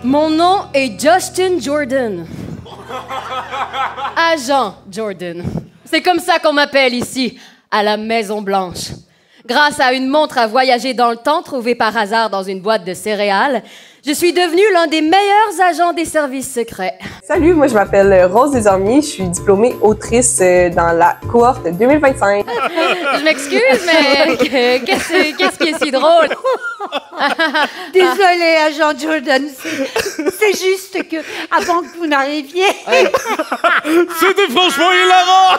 Mon nom est Justin Jordan. Agent Jordan. C'est comme ça qu'on m'appelle ici, à la Maison-Blanche. Grâce à une montre à voyager dans le temps trouvée par hasard dans une boîte de céréales, je suis devenue l'un des meilleurs agents des services secrets. Salut, moi je m'appelle Rose Desormiers, je suis diplômée autrice dans la cohorte 2025. Je m'excuse, mais qu'est-ce qui est si drôle? Désolée, agent Jordan, c'est juste que avant que vous n'arriviez... C'était franchement hilarant!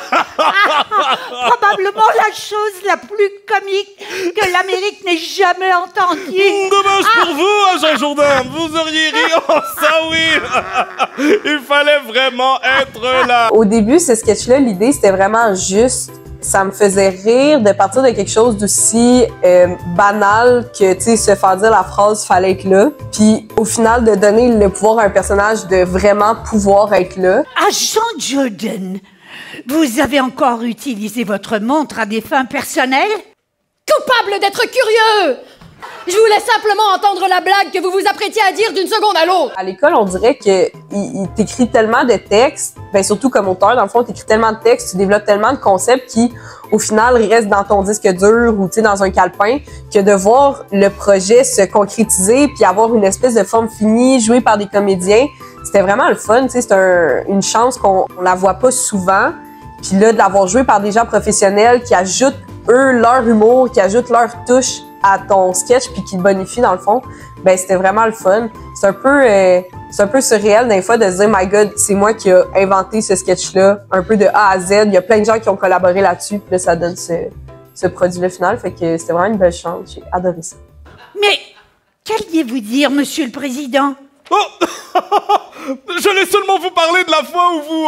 Probablement la chose la plus comique que l'Amérique n'ait jamais entendue. Dommage pour vous, agent Jourdain! Vous auriez ri, oh ça oui! Il fallait vraiment être là! Au début, ce sketch-là, l'idée, c'était vraiment juste... Ça me faisait rire de partir de quelque chose d'aussi banal que, tu sais, se faire dire la phrase « fallait être là ». Puis, au final, de donner le pouvoir à un personnage de vraiment pouvoir être là. Agent Jordan, vous avez encore utilisé votre montre à des fins personnelles? Coupable d'être curieux! Je voulais simplement entendre la blague que vous vous apprêtiez à dire d'une seconde à l'autre. À l'école, on dirait que il t'écrit tellement de textes, ben surtout comme auteur, dans le fond, t'écris tellement de textes, tu développes tellement de concepts qui, au final, restent dans ton disque dur ou, tu sais, dans un calepin, que de voir le projet se concrétiser puis avoir une espèce de forme finie, jouée par des comédiens, c'était vraiment le fun, tu sais, c'est une chance qu'on la voit pas souvent. Puis là, de l'avoir joué par des gens professionnels qui ajoutent, eux, leur humour, qui ajoutent leur touche à ton sketch puis qui te bonifie dans le fond, ben c'était vraiment le fun. C'est un peu surréel des fois de se dire my God, c'est moi qui ai inventé ce sketch-là, un peu de A à Z. Il y a plein de gens qui ont collaboré là-dessus, puis là ça donne ce produit-là final. Fait que c'était vraiment une belle chance. J'ai adoré ça. Mais qu'alliez-vous dire, Monsieur le Président? Oh! J'allais seulement vous parler de la fois où vous...